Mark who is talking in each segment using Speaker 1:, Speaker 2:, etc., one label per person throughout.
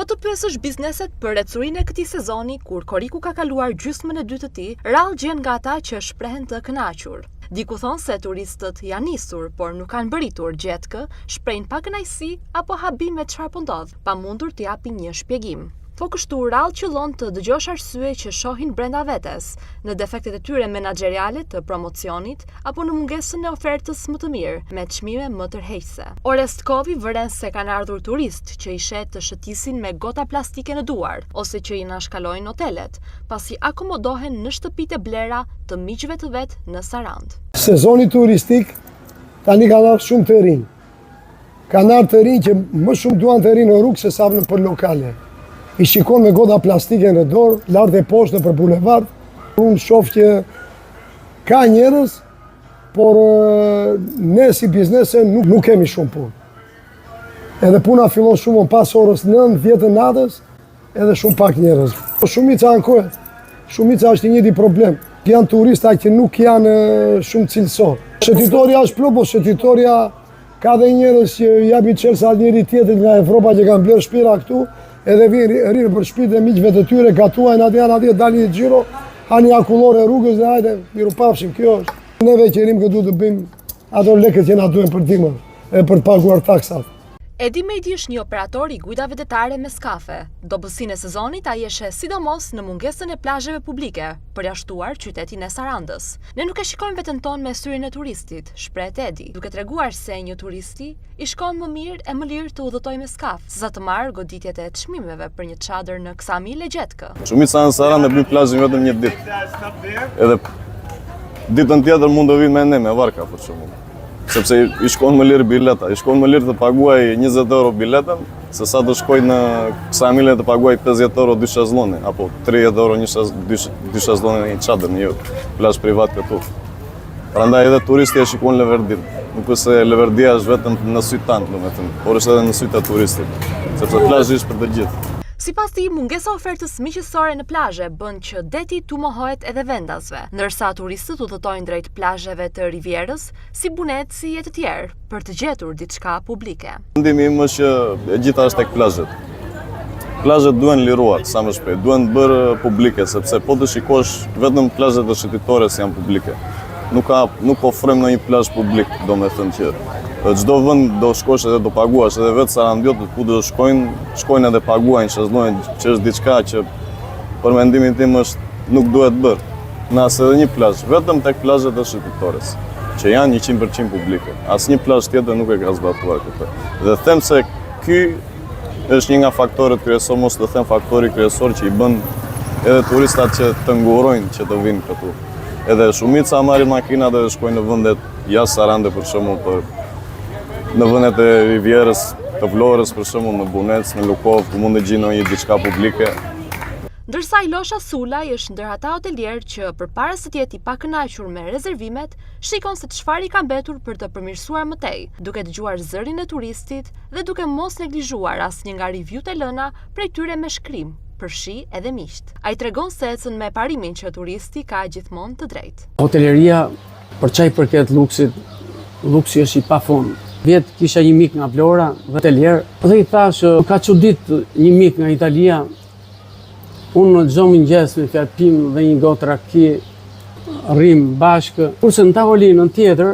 Speaker 1: Po të pyesësh bizneset për ecurinë e këtij sezoni, kur Koriku ka kaluar gjysmën e dytë të tij, rrallë gjen nga ata që shprehen të kënaqur. Diku thonë se turistët janë nisur, por nuk kanë bëritur gjetkë, shprehin pa kënaqësi apo habim me çfarë po ndodh, pa mundur të japi një shpjegim. Po kështu rrallë qëllon të dëgjosh arsye që shohin brenda vetes, në defektet e tyre menaxheriale të promocionit apo në mungesën e ofertës më të mirë, me çmime më tërheqëse. Orestkovi vëren se kanë ardhur turist që i shet të shëtisin me gota plastike në duar, ose që i nashkalojnë hotelet, pasi akomodohen në shtëpitë e blera të miqve të vet në Sarandë.
Speaker 2: Sezoni turistik tani ka ardhur shumë të rinj. Kanë ardhur të rinj që më shumë duan të rinë në rrugë se sa në për lokale. I shikon me goda plastike në dorë, lart e poshtë për bulevard. Unë shoh që ka njerëz, por ne si biznese nuk kemi shumë punë. Edhe puna fillon shumë pas orës 9-10 të natës, edhe shumë pak njerëz. Shumica ankohet. Shumica është një problem. Janë turista që nuk janë shumë cilësor. Shëtitoria është plot, po shëtitoria ka dhe njerëz që japi çelsa njëri tjetrit nga Evropa që kanë blerë shpira këtu. Edhe rinë për shtëpitë e miqve të tyre, gatuajnë atje, dalin një xhiro, hani akullore rrugës dhe hajde, miru pafshim, kjo është. Neve që rimë këtu të bëjmë ato lekët që na duhen për timër, e për të paguar taksat.
Speaker 1: Edi Mejdi është një operator i gujda vetare me skafe. Dobësinë e sezonit ai eshe sidomos në mungesën e plazheve publike, përjashtuar qytetin e Sarandës. Ne nuk e shikojmë veten tonë me syrin e turistit, shpreh Edi, duke treguar se një turisti i shkon më mirë e më lirë të udhëtojë me skaf, sesa të marrë goditjet e çmimeve për një çadër në Ksami Lexhetkë.
Speaker 3: Shumica në Sarandë bëjnë plazhin vetëm një ditë. Edhe ditën tjetër mund të vinë me ne me varka për shembull. Sepse i shkon më lirë bileta, i shkon më lirë të paguaj 20 euro biletën, se sa të shkoj në Ksamile të paguaj 50 euro 2 shezllone, apo 30 euro 2 shezllone në një çadër, një plazh privat këtu. Prandaj edhe turisti e shikon Leverdin. Nuk është se Leverdia është vetëm në sytë tanë, domethënë, por është edhe në sytë e turistit, sepse plazhi është për të gjithë.
Speaker 1: Sipas tij, mungesa ofertës miqësore në plazhe bën që deti tu mohohet edhe vendasve, ndërsa turistët udhëtojnë drejt plazheve të Rivierës, si Bunetsi e të tjerë, për të gjetur diçka publike.
Speaker 3: Mendimi im është që e gjitha është tek plazhet. Plazhet duhen liruar sa më shpejt, duhen bërë publike, sepse po të shikosh vetëm plazhet e shëtitores janë publike. Nuk ofrojmë në një plazh publik, domethënë që çdo vend do shkosh edhe do paguash, edhe vetë sarandiotët ku do shkojnë edhe paguajnë, shezllojnë që është diçka që për mendimin tim është nuk duhet bërë. Në asë edhe një plazh, vetëm tek plazhet e shëtitores, që janë 100% publike. Asnjë plazh tjetër nuk e ka zbatuar këtë. Dhe them se ky është një nga faktorët kryesor, mos të them faktori kryesor që i bën edhe turistat që të ngurojnë që të vinë këtu. Edhe shumica marrin makinat dhe shkojnë në vendet jashtë Sarandë për shembull, në vendet e Rivierës, të Vlorës për shembull, në Bunec, në Lukov, ku mund të gjinojë diçka publike.
Speaker 1: Ndërsa Ilosha Sulaj është ndër ata hotelierë që përpara se të jetë i pakënaqur me rezervimet, shikon se çfarë i ka mbetur për të përmirësuar më tej, duke dëgjuar zërin e turistit dhe duke mos neglizhuar asnjë nga review-t e lëna prej tyre me shkrim, përfshi edhe miqt. Ai tregon se ecën me parimin që turisti ka gjithmonë të drejtë.
Speaker 4: Hoteleria, për çaj përket luksit, luksi është i pafund. Vjet kisha një mik nga Vlora, hotelier, dhe i thash, ka çudit një mik nga Italia. Unë në çdo mëngjes me fjalë pim dhe një gotë raki, rrim bashkë. Kurse në tavolinën tjetër,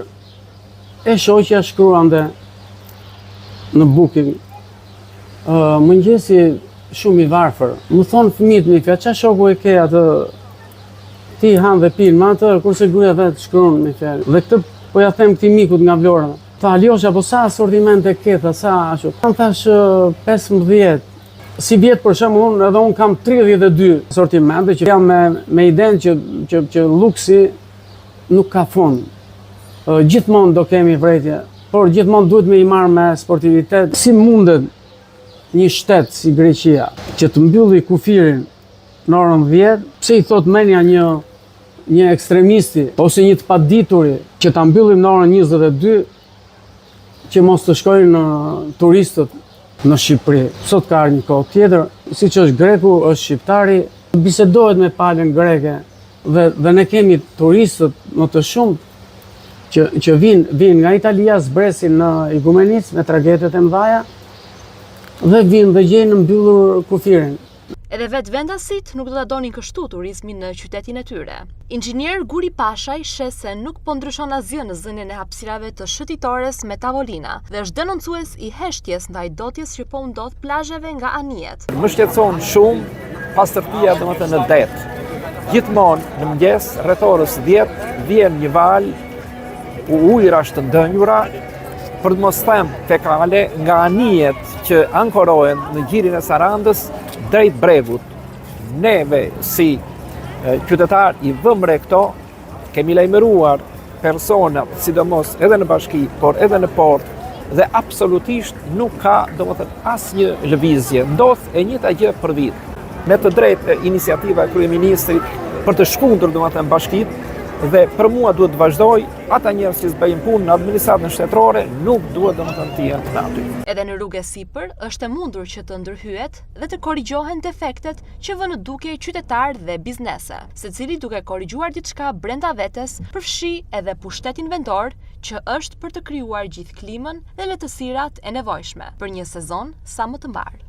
Speaker 4: e shoqja shkruante në booking. Mëngjesi shumë i varfër. Më thonë fëmijët me fjalë, çfarë shoku e ke atë? Ti han dhe pin me atë, kurse gruaja vet shkruan me fjalë. Dhe këtë po ja them këtij mikut nga Vlora. Tha, Aljosa, po sa asortimente ke, sa ashtu? Kam thash 15. Si vjet për shembull, edhe un kam 32 asortimente që jam me idenë që luksi nuk ka fund. Gjithmonë do kemi vretje, por gjithmonë duhet me i marrë me sportivitet. Si mundet një shtet si Greqia që të mbylli kufirin në orën 10, pse i thot menja një ekstremisti ose një të padituri që ta mbyllim në orën 22 që mos të shkojnë turistët në Shqipëri. Sot ka një kohë tjetër, siç është greku, është shqiptari, bisedohet me palën greke dhe ne kemi turistët më të shumt që vinë nga Italia, zbresin në Igumenic me tragedjet e mëdha, dhe vinë dhe gjejnë mbyllur kufirin.
Speaker 1: Edhe vetë vendasit nuk do ta donin kështu turizmin në qytetin e tyre. Inxhinier Guri Pashaj shes se nuk po ndryshon asgjë në zënien e hapësirave të shëtitores me tavolina dhe është denoncues i heshtjes ndaj dotjes që po ndodh plazheve nga anijet.
Speaker 5: Më shqetëson shumë pastërtia domethënë në det. Gjithmonë në mëngjes rreth orës 10 vjen një val ujëra të ndënjura, për të mos them fekale, nga anijet që ankorohen në gjirin e Sarandës drejt bregut. Neve si qytetar i vëmë re këto, kemi lajmëruar personat, sidomos edhe në bashki, por edhe në port, dhe absolutisht nuk ka domethënë asnjë lëvizje. Ndodh e njëjta gjë për vit. Me të drejtë iniciativa e kryeministrit për të shkundur domethënë bashkitë, dhe për mua duhet të vazhdoj, ata njerëz që bëjnë punë në administratën shtetërore nuk duhet domethënë të jenë aty.
Speaker 1: Edhe në rrugë sipër është e mundur që të ndërhyet dhe të korrigjohen defektet që vënë në dukje qytetarë dhe biznese, secili duke korrigjuar diçka brenda vetes, përfshi edhe pushtetin vendor që është për të krijuar gjithë klimën dhe lehtësirat e nevojshme për një sezon sa më të mbar.